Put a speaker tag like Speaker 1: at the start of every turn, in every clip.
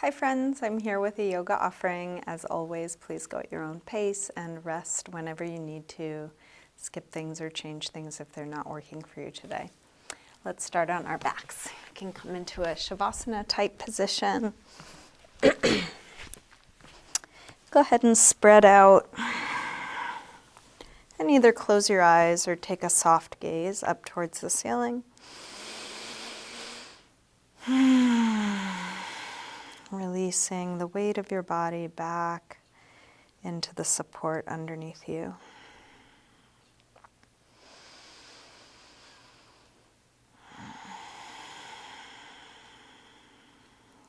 Speaker 1: Hi friends, I'm here with a yoga offering. As always, please go at your own pace and rest whenever you need to. Skip things or change things if they're not working for you today. Let's start on our backs. You can come into a Shavasana type position. Go ahead and spread out and either close your eyes or take a soft gaze up towards the ceiling. Releasing the weight of your body back into the support underneath you.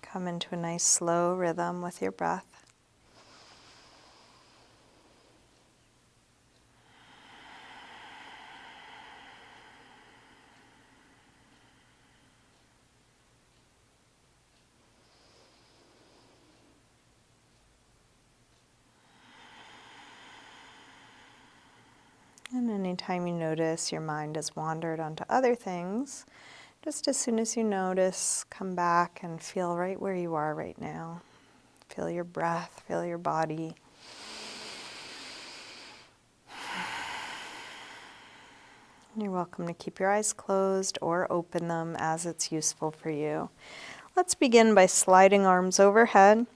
Speaker 1: Come into a nice slow rhythm with your breath. And anytime you notice your mind has wandered onto other things, just as soon as you notice, come back and feel right where you are right now. Feel your breath, feel your body. You're welcome to keep your eyes closed or open them as it's useful for you. Let's begin by sliding arms overhead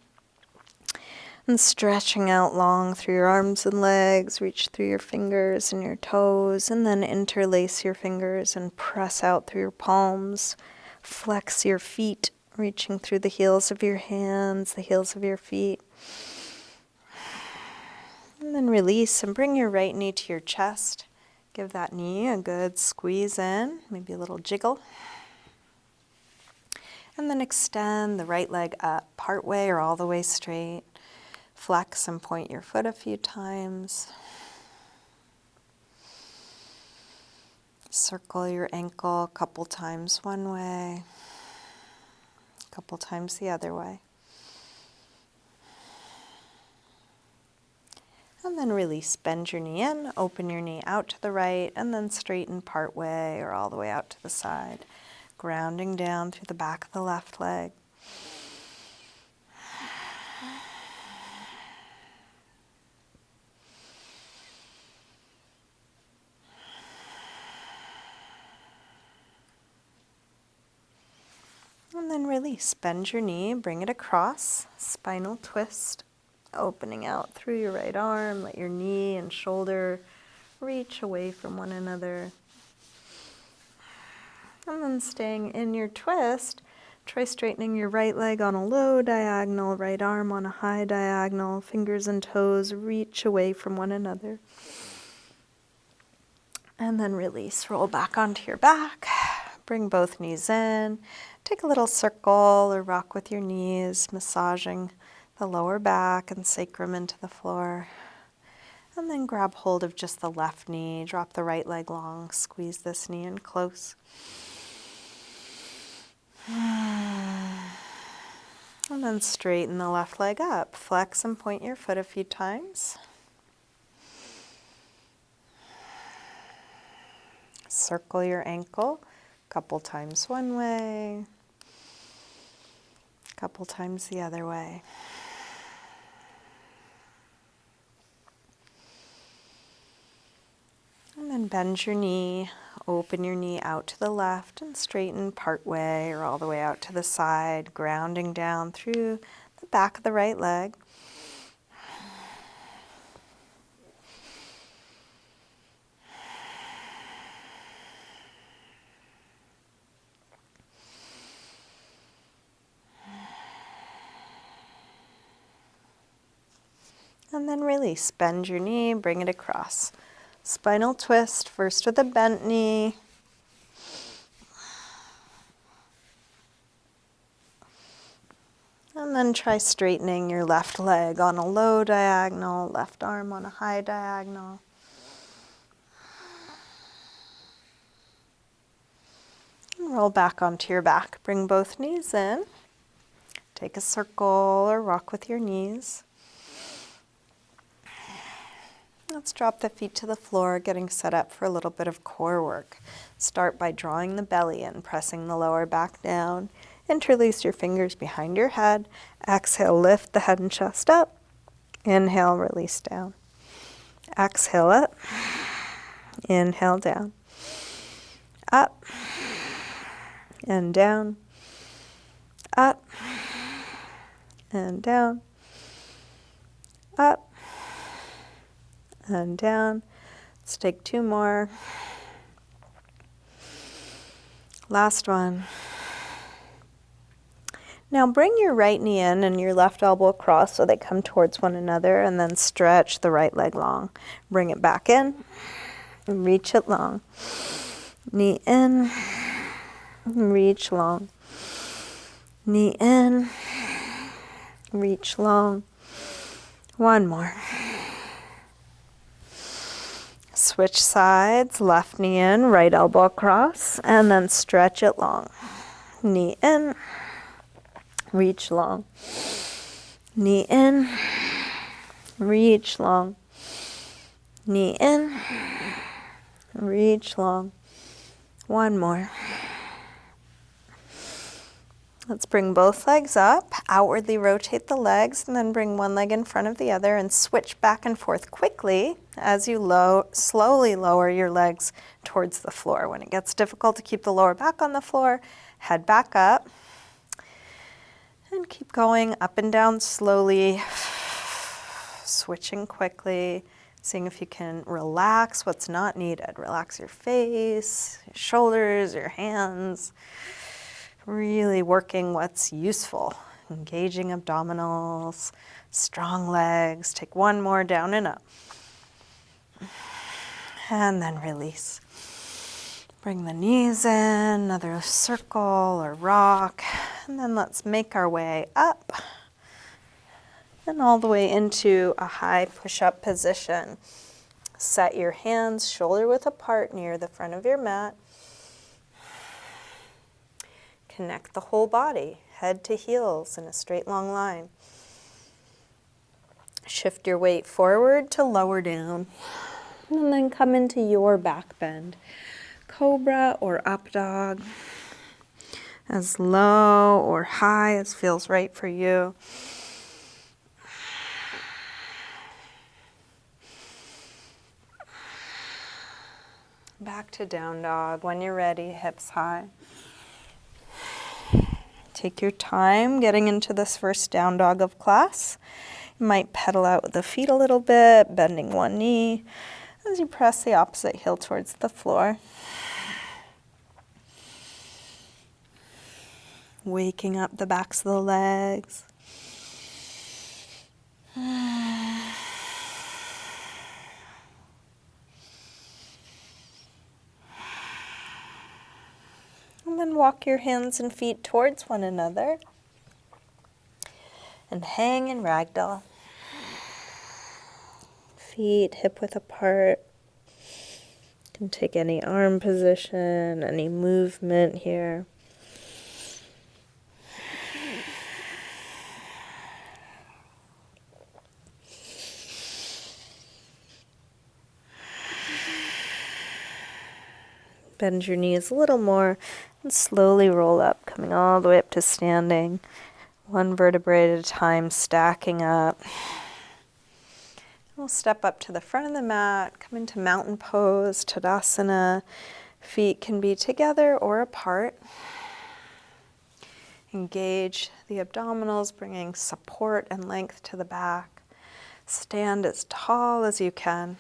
Speaker 1: and stretching out long through your arms and legs. Reach through your fingers and your toes, and then interlace your fingers and press out through your palms. Flex your feet, reaching through the heels of your hands, the heels of your feet. And then release and bring your right knee to your chest. Give that knee a good squeeze in, maybe a little jiggle. And then extend the right leg up, part way or all the way straight. Flex and point your foot a few times. Circle your ankle a couple times one way, a couple times the other way. And then release, bend your knee in, open your knee out to the right, and then straighten part way or all the way out to the side. Grounding down through the back of the left leg. And then release, bend your knee, bring it across, spinal twist, opening out through your right arm, let your knee and shoulder reach away from one another. And then staying in your twist, try straightening your right leg on a low diagonal, right arm on a high diagonal, fingers and toes reach away from one another. And then release, roll back onto your back, bring both knees in. Take a little circle or rock with your knees, massaging the lower back and sacrum into the floor. And then grab hold of just the left knee, drop the right leg long, squeeze this knee in close. And then straighten the left leg up. Flex and point your foot a few times. Circle your ankle a couple times one way. Couple times the other way. And then bend your knee, open your knee out to the left and straighten part way or all the way out to the side, grounding down through the back of the right leg. And then release. Bend your knee, bring it across. Spinal twist, first with a bent knee. And then try straightening your left leg on a low diagonal, left arm on a high diagonal. And roll back onto your back. Bring both knees in. Take a circle or rock with your knees. Let's drop the feet to the floor, getting set up for a little bit of core work. Start by drawing the belly in, pressing the lower back down. Interlace your fingers behind your head. Exhale, lift the head and chest up. Inhale, release down. Exhale up. Inhale down. Up and down. Up and down. Up and down. Let's take 2 more. Last one. Now bring your right knee in and your left elbow across so they come towards one another, and then stretch the right leg long. Bring it back in and reach it long. Knee in, reach long. Knee in, reach long. One more. Switch sides, left knee in, right elbow across, and then stretch it long. Knee in, reach long. Knee in, reach long. Knee in, reach long. One more. Let's bring both legs up, outwardly rotate the legs, and then bring one leg in front of the other and switch back and forth quickly as you slowly lower your legs towards the floor. When it gets difficult to keep the lower back on the floor, head back up and keep going up and down slowly, switching quickly, seeing if you can relax what's not needed. Relax your face, your shoulders, your hands. Really working what's useful. Engaging abdominals, strong legs. Take one more, down and up. And then release. Bring the knees in, another circle or rock. And then let's make our way up. And all the way into a high push-up position. Set your hands shoulder width apart near the front of your mat. Connect the whole body, head to heels in a straight long line. Shift your weight forward to lower down. And then come into your back bend. Cobra or up dog. As low or high as feels right for you. Back to down dog. When you're ready, hips high. Take your time getting into this first down dog of class. You might pedal out with the feet a little bit, bending one knee as you press the opposite heel towards the floor. Waking up the backs of the legs. And then walk your hands and feet towards one another. And hang in ragdoll. Feet hip width apart. You can take any arm position, any movement here. Bend your knees a little more and slowly roll up, coming all the way up to standing. One vertebrae at a time, stacking up. We'll step up to the front of the mat, come into mountain pose, Tadasana. Feet can be together or apart. Engage the abdominals, bringing support and length to the back. Stand as tall as you can.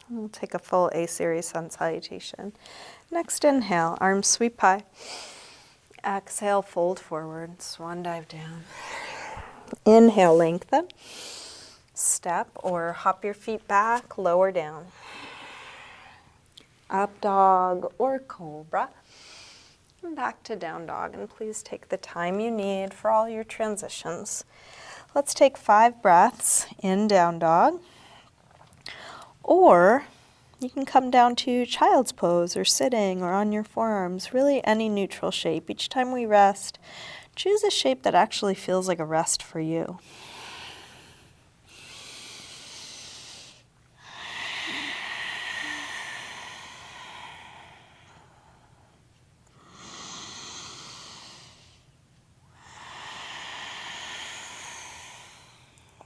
Speaker 1: We'll take a full A-series sun salutation. Next inhale, arms sweep high. Exhale, fold forward, swan dive down. Inhale, lengthen. Step or hop your feet back, lower down. Up dog or cobra. And back to down dog. And please take the time you need for all your transitions. Let's take 5 breaths in down dog. Or you can come down to child's pose or sitting or on your forearms, really any neutral shape. Each time we rest, choose a shape that actually feels like a rest for you.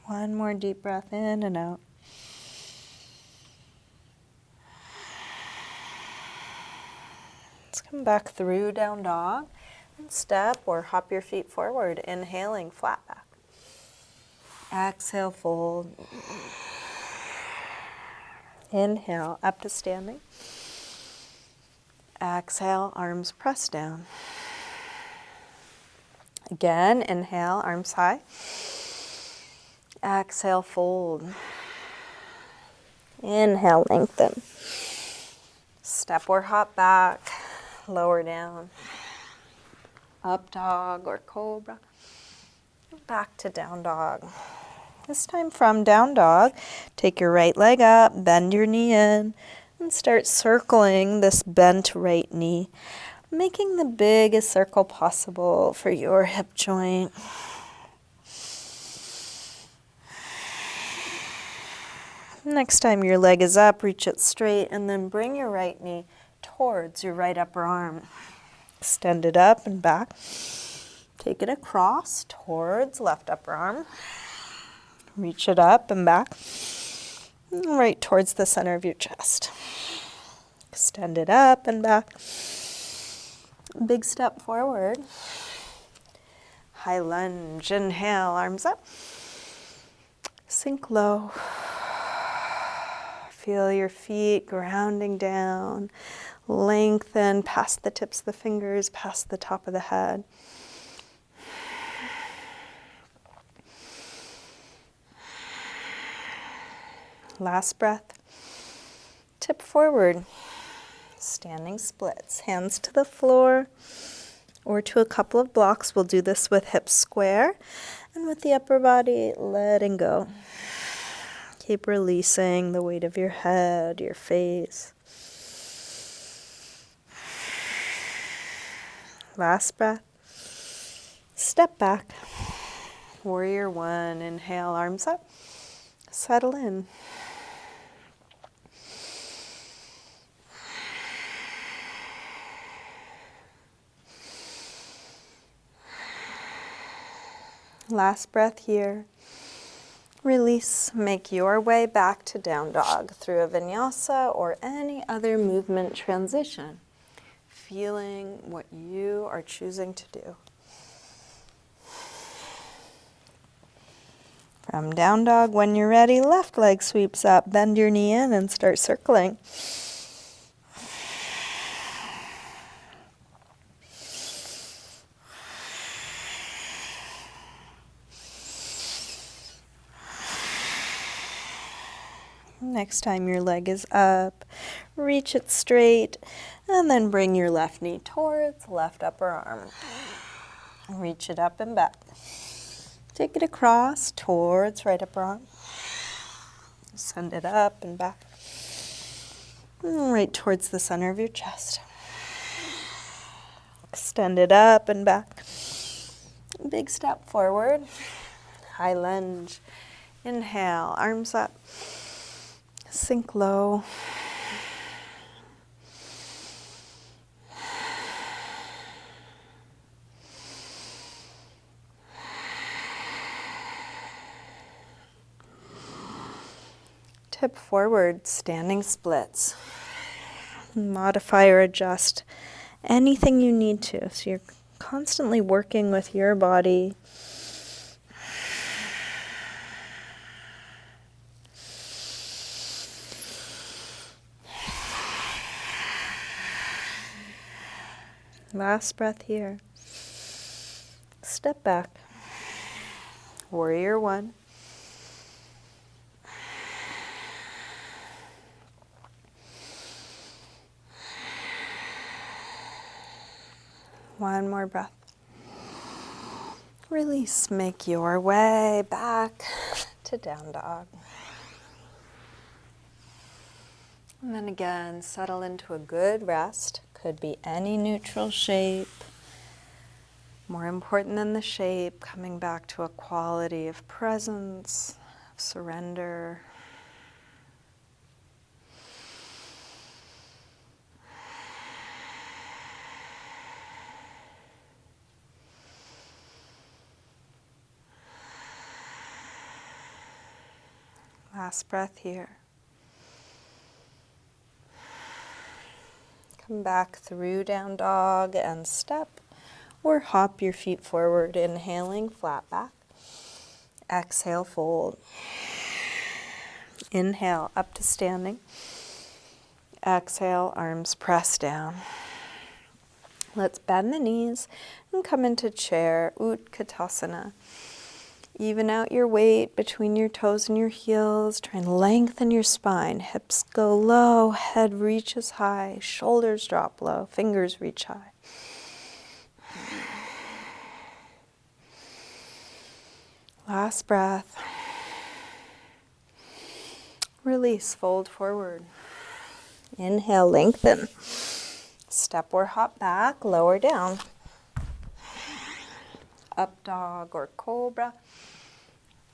Speaker 1: One more deep breath in and out. Let's come back through down dog and step or hop your feet forward, inhaling flat back. Exhale, fold. Inhale, up to standing. Exhale, arms press down. Again, inhale, arms high. Exhale, fold. Inhale, lengthen. Step or hop back, lower down. Up dog or cobra. Back to down dog. This time from down dog, take your right leg up, bend your knee in, and start circling this bent right knee, making the biggest circle possible for your hip joint. Next time your leg is up, reach it straight, and then bring your right knee towards your right upper arm. Extend it up and back. Take it across towards left upper arm. Reach it up and back. Right towards the center of your chest. Extend it up and back. Big step forward. High lunge. Inhale, arms up. Sink low. Feel your feet grounding down. Lengthen past the tips of the fingers, past the top of the head. Last breath. Tip forward. Standing splits. Hands to the floor or to a couple of blocks. We'll do this with hips square and with the upper body letting go. Keep releasing the weight of your head, your face. Last breath. Step back. Warrior one. Inhale, arms up. Settle in. Last breath here. Release. Make your way back to down dog through a vinyasa or any other movement transition. Feeling what you are choosing to do. From down dog, when you're ready, left leg sweeps up. Bend your knee in and start circling. Next time your leg is up, reach it straight, and then bring your left knee towards left upper arm. Reach it up and back. Take it across towards right upper arm. Send it up and back. Right towards the center of your chest. Extend it up and back. Big step forward. High lunge. Inhale, arms up. Sink low. Tip forward, standing splits. Modify or adjust anything you need to. So you're constantly working with your body. Last breath here. Step back. Warrior one. One more breath. Release. Make your way back to down dog. And then again, settle into a good rest. Could be any neutral shape. More important than the shape, coming back to a quality of presence, of surrender. Last breath here. Come back through down dog and step, or hop your feet forward, inhaling, flat back. Exhale, fold. Inhale, up to standing. Exhale, arms press down. Let's bend the knees and come into chair, Utkatasana. Even out your weight between your toes and your heels. Try and lengthen your spine. Hips go low, head reaches high, shoulders drop low, fingers reach high. Last breath. Release, fold forward. Inhale, lengthen. Step or hop back, lower down. Up dog or cobra.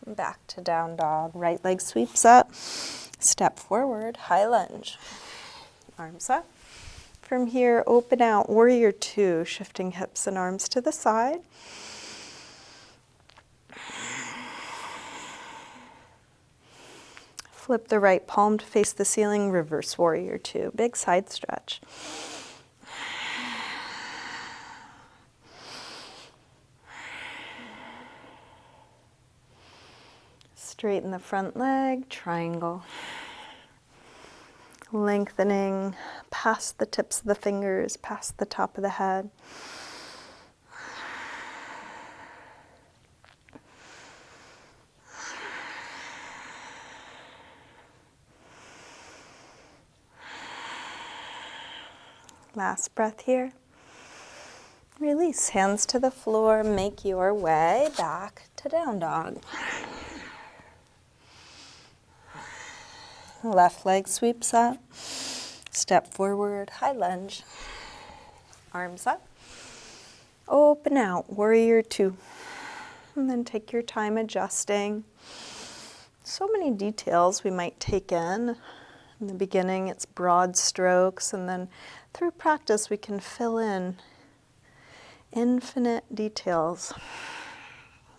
Speaker 1: Back to down dog. Right leg sweeps up. Step forward, high lunge. Arms up. From here, open out, warrior two, shifting hips and arms to the side. Flip the right palm to face the ceiling, reverse warrior two. Big side stretch. Straighten the front leg, triangle. Lengthening past the tips of the fingers, past the top of the head. Last breath here. Release, hands to the floor, make your way back to down dog. Left leg sweeps up, step forward, high lunge, arms up, open out, warrior two, and then take your time adjusting. So many details we might take in. In the beginning it's broad strokes, and then through practice we can fill in infinite details,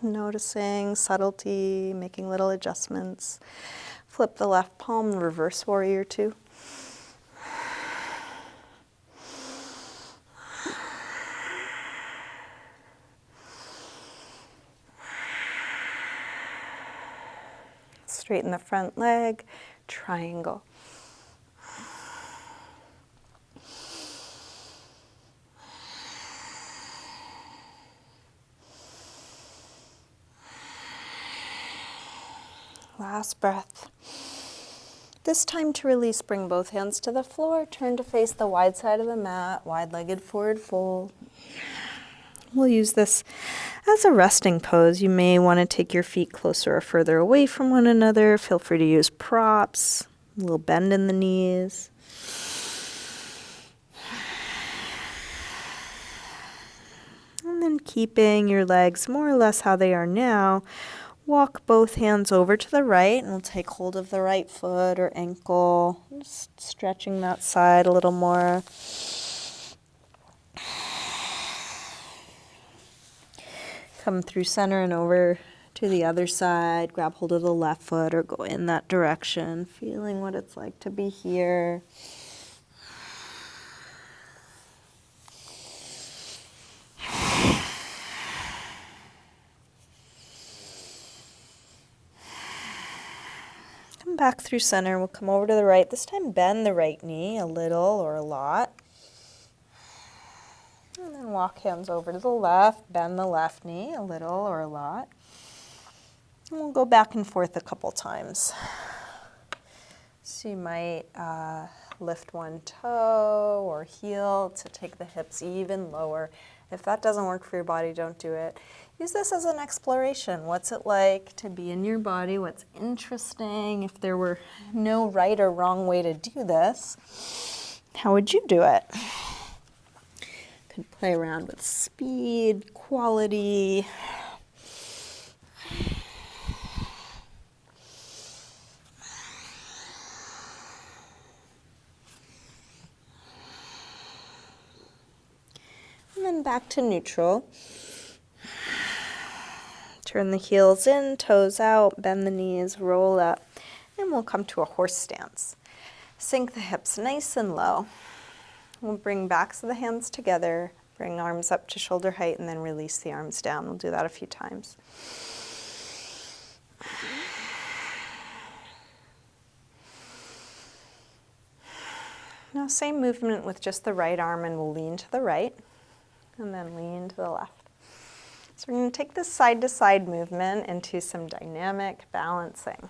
Speaker 1: noticing subtlety, making little adjustments. Flip the left palm, reverse warrior two. Straighten the front leg, triangle. Last breath. This time to release, bring both hands to the floor, turn to face the wide side of the mat, wide-legged forward fold. We'll use this as a resting pose. You may want to take your feet closer or further away from one another. Feel free to use props, a little bend in the knees. And then keeping your legs more or less how they are now, walk both hands over to the right, and we'll take hold of the right foot or ankle, just stretching that side a little more. Come through center and over to the other side, grab hold of the left foot or go in that direction, feeling what it's like to be here. Back through center, we'll come over to the right. This time bend the right knee a little or a lot. And then walk hands over to the left, bend the left knee a little or a lot. And we'll go back and forth a couple times. So you might lift one toe or heel to take the hips even lower. If that doesn't work for your body, don't do it. Use this as an exploration. What's it like to be in your body? What's interesting? If there were no right or wrong way to do this, how would you do it? Could play around with speed, quality. And then back to neutral. Turn the heels in, toes out, bend the knees, roll up. And we'll come to a horse stance. Sink the hips nice and low. We'll bring backs of the hands together, bring arms up to shoulder height, and then release the arms down. We'll do that a few times. Now same movement with just the right arm, and we'll lean to the right and then lean to the left. So we're going to take this side-to-side movement into some dynamic balancing.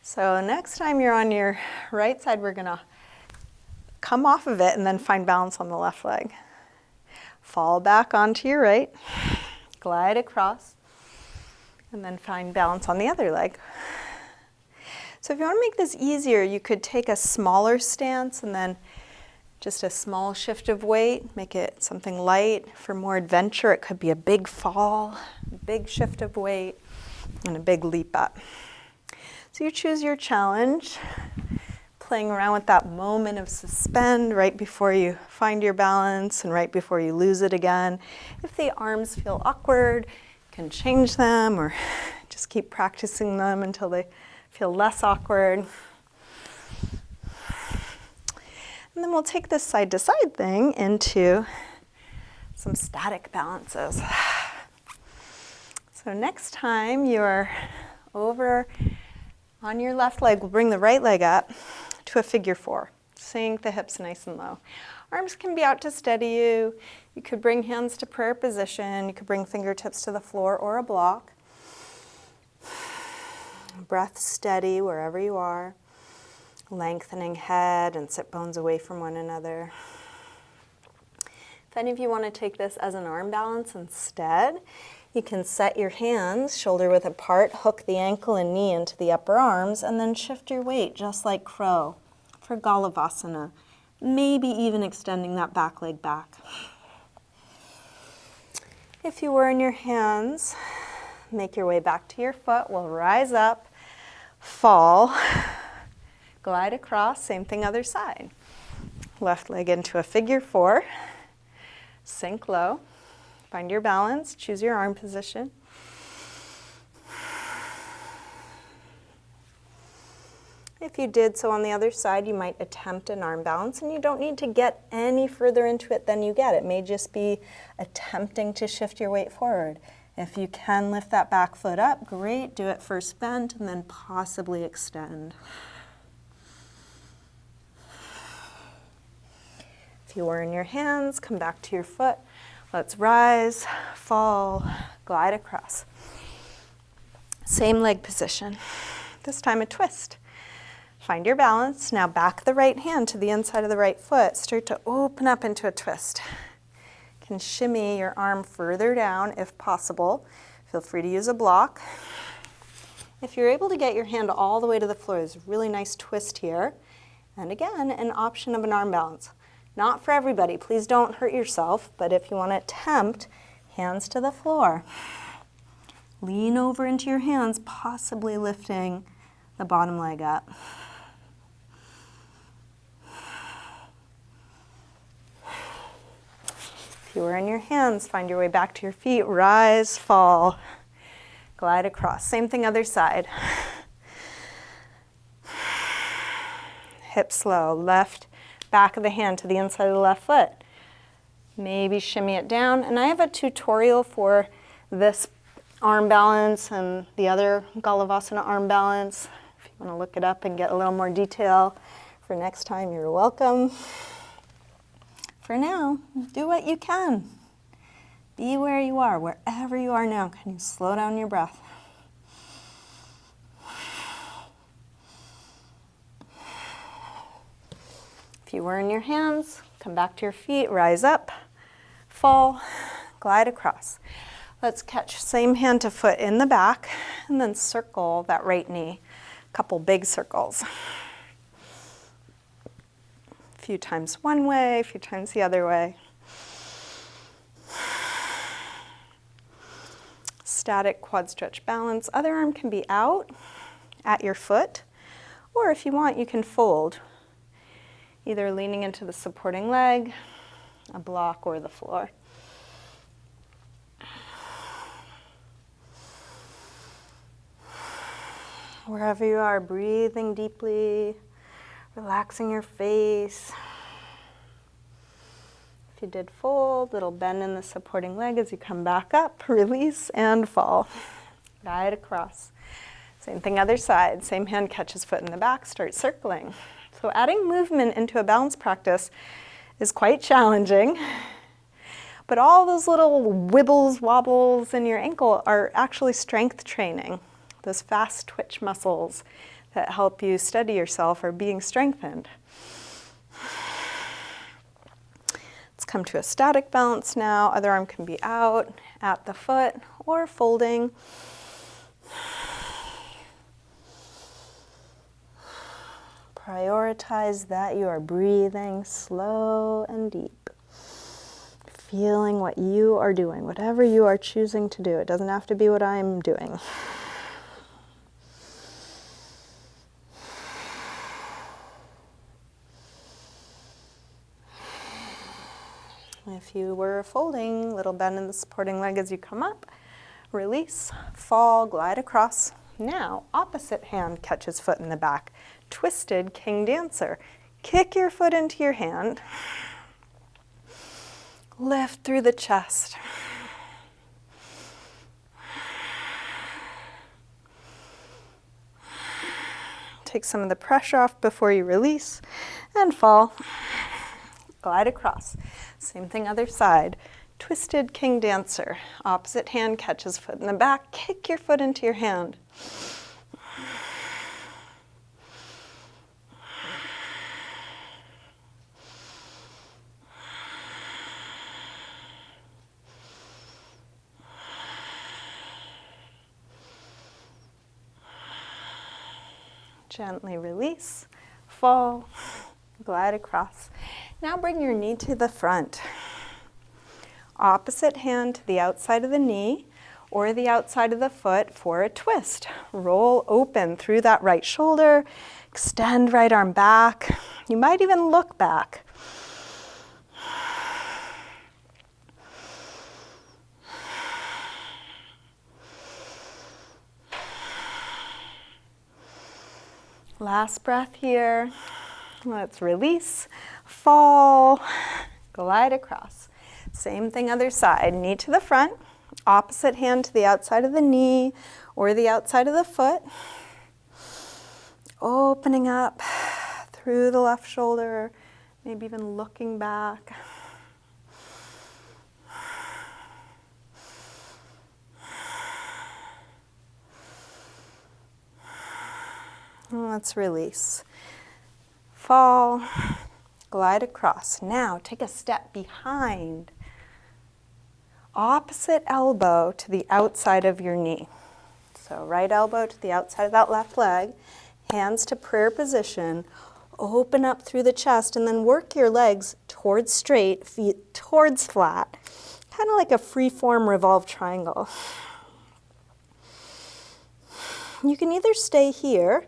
Speaker 1: So next time you're on your right side, we're going to come off of it and then find balance on the left leg. Fall back onto your right, glide across, and then find balance on the other leg. So if you want to make this easier, you could take a smaller stance and then just a small shift of weight, make it something light. For more adventure, it could be a big fall, a big shift of weight, and a big leap up. So you choose your challenge, playing around with that moment of suspend right before you find your balance and right before you lose it again. If the arms feel awkward, you can change them or just keep practicing them until they feel less awkward. And then we'll take this side-to-side thing into some static balances. So next time you're over on your left leg, we'll bring the right leg up to a figure four. Sink the hips nice and low. Arms can be out to steady you. You could bring hands to prayer position. You could bring fingertips to the floor or a block. Breath steady wherever you are. Lengthening head and sit bones away from one another. If any of you want to take this as an arm balance instead, you can set your hands shoulder width apart, hook the ankle and knee into the upper arms, and then shift your weight just like crow for galavasana, maybe even extending that back leg back. If you were in your hands, make your way back to your foot. We'll rise up, fall, glide across, same thing other side. Left leg into a figure four, sink low, find your balance, choose your arm position. If you did so on the other side, you might attempt an arm balance, and you don't need to get any further into it than you get. It may just be attempting to shift your weight forward. If you can lift that back foot up, great, do it first bent and then possibly extend. If you were in your hands, come back to your foot. Let's rise, fall, glide across. Same leg position. This time a twist. Find your balance. Now back the right hand to the inside of the right foot. Start to open up into a twist. You can shimmy your arm further down if possible. Feel free to use a block. If you're able to get your hand all the way to the floor, there's a really nice twist here. And again, an option of an arm balance. Not for everybody. Please don't hurt yourself, but if you want to attempt, hands to the floor. Lean over into your hands, possibly lifting the bottom leg up. If you were in your hands, find your way back to your feet, rise, fall, glide across. Same thing other side. Hips low, left back of the hand to the inside of the left foot. Maybe shimmy it down. And I have a tutorial for this arm balance and the other galavasana arm balance. If you want to look it up and get a little more detail for next time, you're welcome. For now, do what you can. Be where you are, wherever you are now. Can you slow down your breath? If you were in your hands, come back to your feet, rise up, fall, glide across. Let's catch same hand to foot in the back and then circle that right knee. A couple big circles. A few times one way, a few times the other way. Static quad stretch balance. Other arm can be out at your foot, or if you want, you can fold, either leaning into the supporting leg, a block, or the floor. Wherever you are, breathing deeply, relaxing your face. If you did fold, little bend in the supporting leg as you come back up, release and fall. Guide across. Same thing other side. Same hand catches foot in the back, start circling. So adding movement into a balance practice is quite challenging. But all those little wibbles, wobbles in your ankle are actually strength training. Those fast twitch muscles that help you steady yourself are being strengthened. Let's come to a static balance now. Other arm can be out at the foot or folding. Prioritize that you are breathing slow and deep. Feeling what you are doing, whatever you are choosing to do. It doesn't have to be what I'm doing. If you were folding, little bend in the supporting leg as you come up. Release, fall, glide across. Now, opposite hand catches foot in the back. Twisted king dancer. Kick your foot into your hand. Lift through the chest. Take some of the pressure off before you release and fall. Glide across. Same thing other side. Twisted king dancer. Opposite hand catches foot in the back. Kick your foot into your hand. Gently release, fall, glide across. Now bring your knee to the front. Opposite hand to the outside of the knee or the outside of the foot for a twist. Roll open through that right shoulder, extend right arm back. You might even look back. Last breath here. Let's release, fall, glide across. Same thing other side. Knee to the front, opposite hand to the outside of the knee or the outside of the foot. Opening up through the left shoulder, maybe even looking back. Let's release. Fall, glide across. Now take a step behind. Opposite elbow to the outside of your knee. So right elbow to the outside of that left leg. Hands to prayer position. Open up through the chest and then work your legs towards straight, feet towards flat. Kind of like a free-form revolved triangle. You can either stay here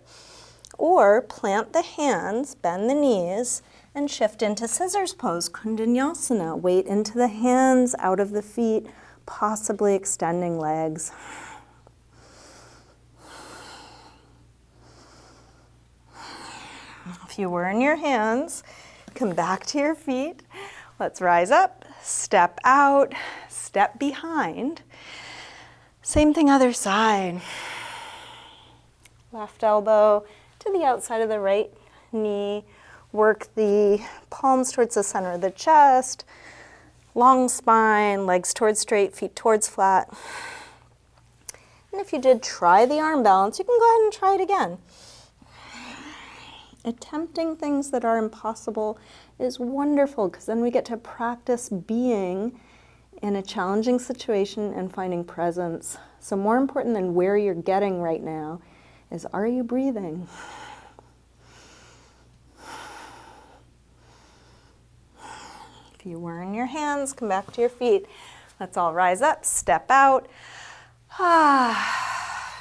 Speaker 1: or plant the hands, bend the knees, and shift into scissors pose, Kundanyasana. Weight into the hands, out of the feet, possibly extending legs. If you were in your hands, come back to your feet. Let's rise up, step out, step behind. Same thing other side. Left elbow to the outside of the right knee. Work the palms towards the center of the chest. Long spine, legs towards straight, feet towards flat. And if you did try the arm balance, you can go ahead and try it again. Attempting things that are impossible is wonderful because then we get to practice being in a challenging situation and finding presence. So more important than where you're getting right now is, are you breathing? If you were in your hands, come back to your feet. Let's all rise up, step out,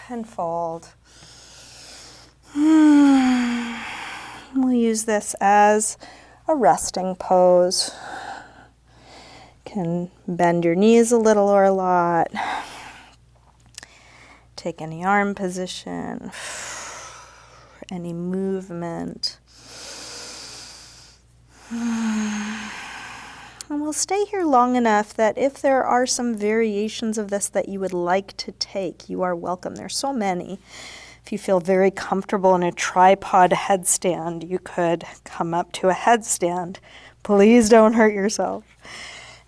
Speaker 1: and fold. We'll use this as a resting pose. Can bend your knees a little or a lot. Take any arm position. any movement. And we'll stay here long enough that if there are some variations of this that you would like to take, you are welcome. There's so many. If you feel very comfortable in a tripod headstand, you could come up to a headstand. Please don't hurt yourself.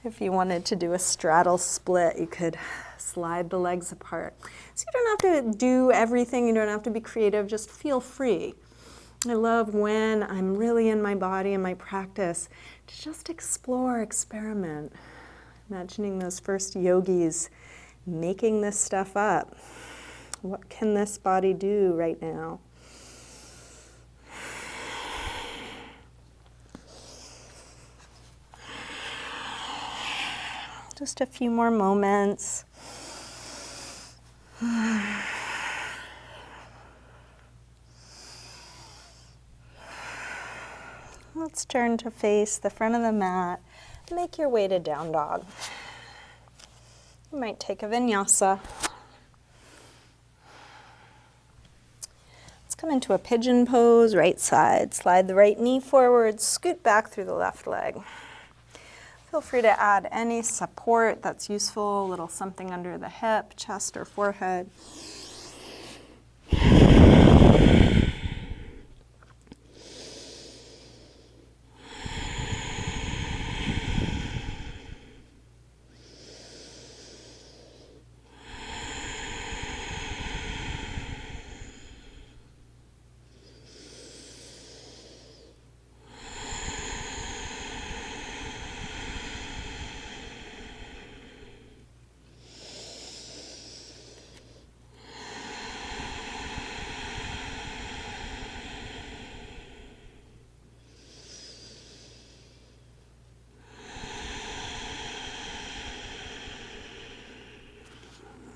Speaker 1: If you wanted to do a straddle split, you could slide the legs apart. So you don't have to do everything. You don't have to be creative. Just feel free. I love when I'm really in my body and my practice to just explore, experiment. Imagining those first yogis making this stuff up. What can this body do right now? Just a few more moments. Let's turn to face the front of the mat. Make your way to down dog. You might take a vinyasa. Let's come into a pigeon pose, right side. Slide the right knee forward, scoot back through the left leg. Feel free to add any support that's useful, a little something under the hip, chest, or forehead.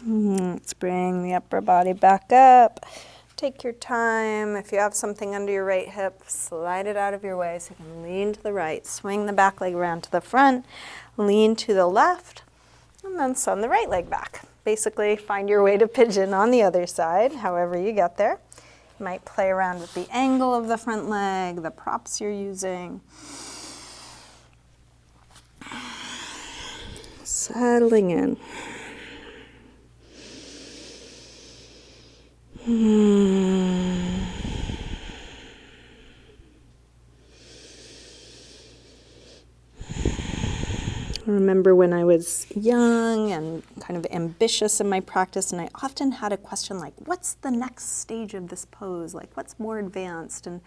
Speaker 1: Let's bring the upper body back up. Take your time. If you have something under your right hip, slide it out of your way so you can lean to the right. Swing the back leg around to the front, lean to the left, and then send the right leg back. Basically, find your way to pigeon on the other side, however you get there. You might play around with the angle of the front leg, the props you're using. Settling in. I remember when I was young and kind of ambitious in my practice, and I often had a question like, what's the next stage of this pose? Like, what's more advanced? And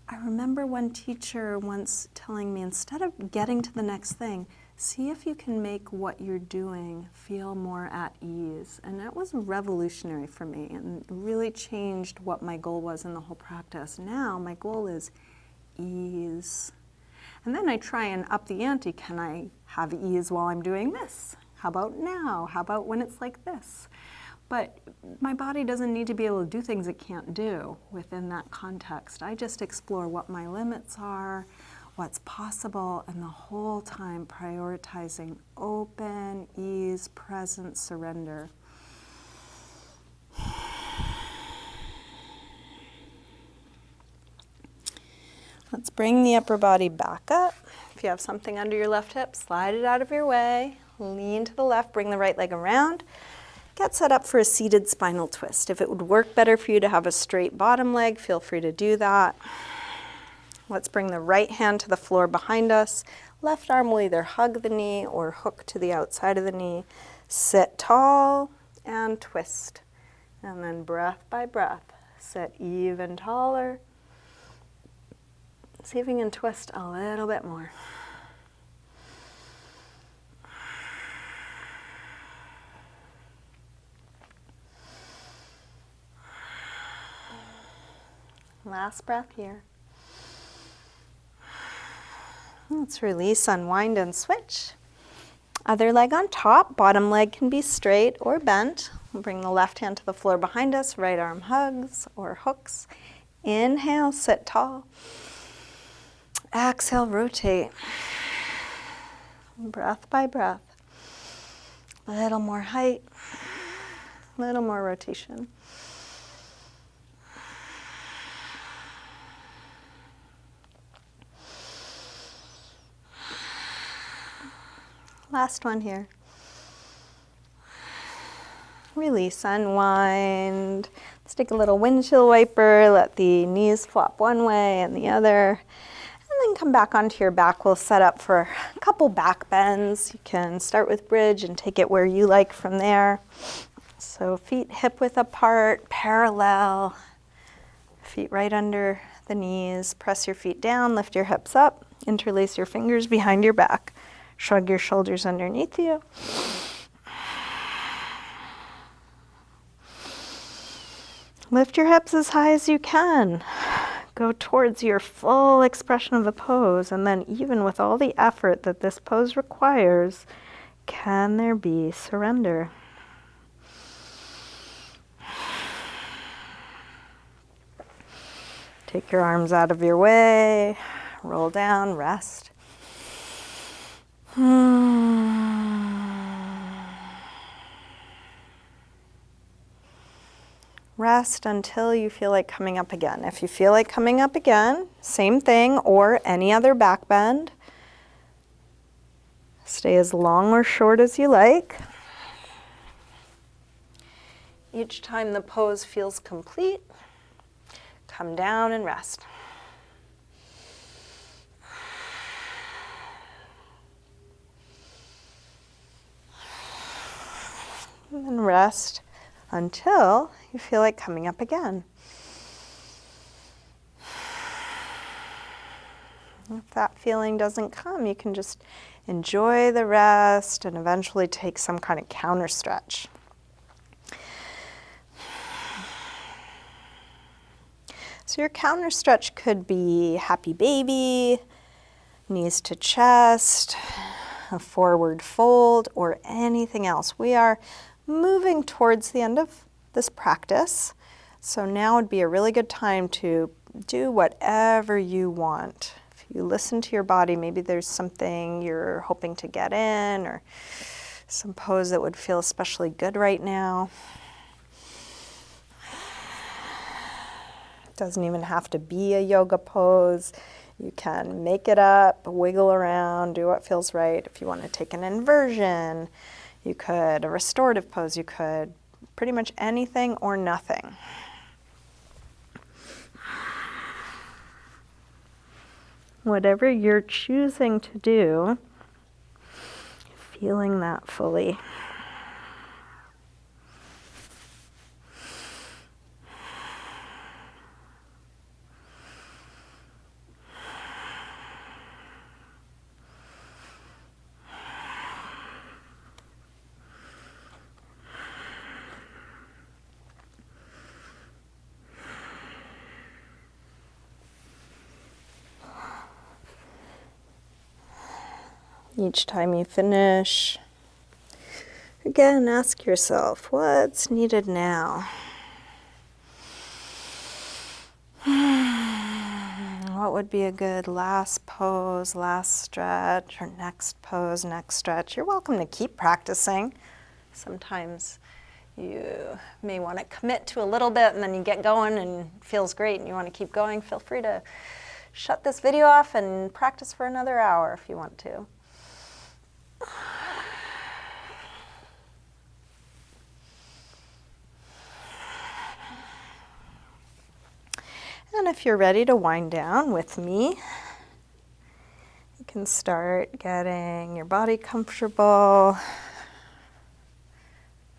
Speaker 1: I remember one teacher once telling me, instead of getting to the next thing, see if you can make what you're doing feel more at ease. And that was revolutionary for me and really changed what my goal was in the whole practice. Now my goal is ease. And then I try and up the ante. Can I have ease while I'm doing this? How about now? How about when it's like this? But my body doesn't need to be able to do things it can't do within that context. I just explore what my limits are, what's possible, and the whole time prioritizing open, ease, presence, surrender. Let's bring the upper body back up. If you have something under your left hip, slide it out of your way. Lean to the left, bring the right leg around. Get set up for a seated spinal twist. If it would work better for you to have a straight bottom leg, feel free to do that. Let's bring the right hand to the floor behind us. Left arm will either hug the knee or hook to the outside of the knee. Sit tall and twist. And then breath by breath, sit even taller. See if you can twist a little bit more. Last breath here. Let's release, unwind, and switch. Other leg on top, bottom leg can be straight or bent. We'll bring the left hand to the floor behind us, right arm hugs or hooks. Inhale, sit tall. Exhale, rotate. Breath by breath. A little more height, a little more rotation. Last one here. Release, unwind. Let's take a little windshield wiper, let the knees flop one way and the other, and then come back onto your back. We'll set up for a couple back bends. You can start with bridge and take it where you like from there. So feet hip width apart, parallel, feet right under the knees. Press your feet down, lift your hips up, interlace your fingers behind your back. Shrug your shoulders underneath you. Lift your hips as high as you can. Go towards your full expression of the pose, and then even with all the effort that this pose requires, can there be surrender? Take your arms out of your way, roll down, rest. Rest until you feel like coming up again. If you feel like coming up again, same thing, or any other back bend. Stay as long or short as you like. Each time the pose feels complete, come down and rest. And then rest until you feel like coming up again. If that feeling doesn't come, you can just enjoy the rest and eventually take some kind of counter stretch. So your counter stretch could be happy baby, knees to chest, a forward fold, or anything else. We are moving towards the end of this practice, so now would be a really good time to do whatever you want. If you listen to your body, maybe there's something you're hoping to get in, or some pose that would feel especially good right now. It doesn't even have to be a yoga pose. You can make it up, wiggle around, do what feels right. If you want to take an inversion, you could, a restorative pose, you could pretty much anything or nothing. Whatever you're choosing to do, feeling that fully. Each time you finish, again, ask yourself, what's needed now? What would be a good last pose, last stretch, or next pose, next stretch? You're welcome to keep practicing. Sometimes you may want to commit to a little bit and then you get going and it feels great and you want to keep going. Feel free to shut this video off and practice for another hour if you want to. And if you're ready to wind down with me, you can start getting your body comfortable.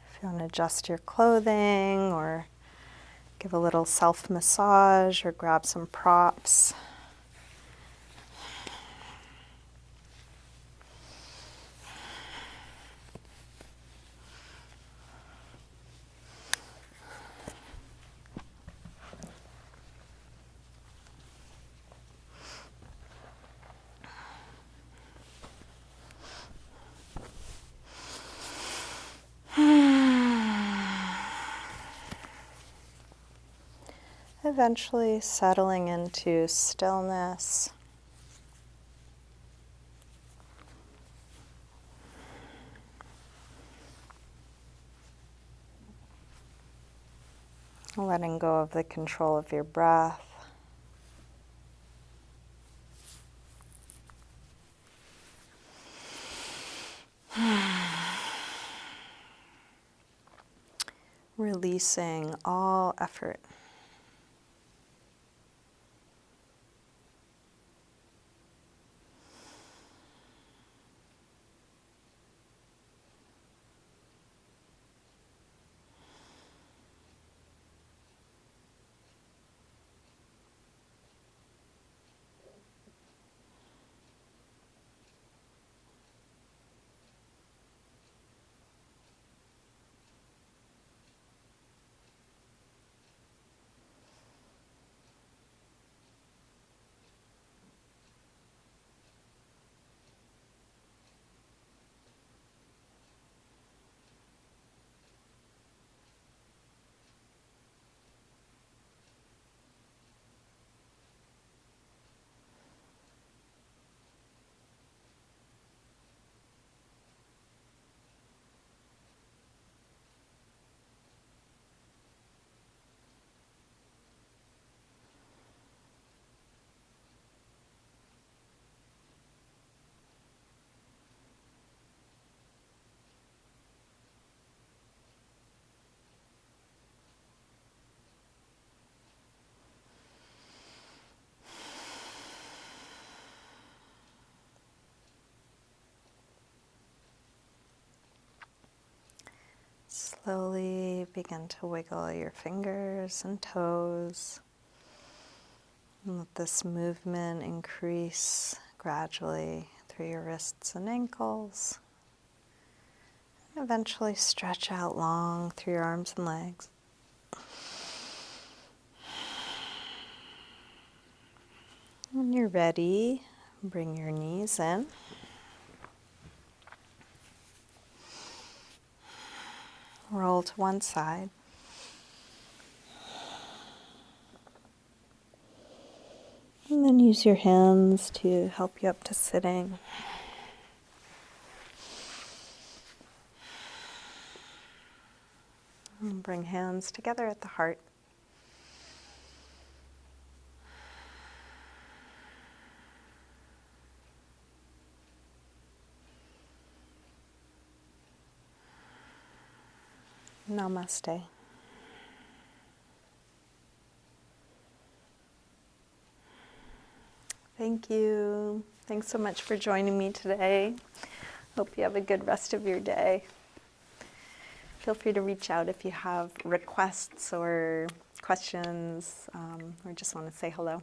Speaker 1: If you want to adjust your clothing or give a little self-massage or grab some props. Eventually settling into stillness. Letting go of the control of your breath. releasing all effort. Slowly begin to wiggle your fingers and toes. And let this movement increase gradually through your wrists and ankles. And eventually stretch out long through your arms and legs. When you're ready, bring your knees in. Roll to one side. And then use your hands to help you up to sitting. And bring hands together at the heart. Namaste. Thank you. Thanks so much for joining me today. Hope you have a good rest of your day. Feel free to reach out if you have requests or questions or just want to say hello.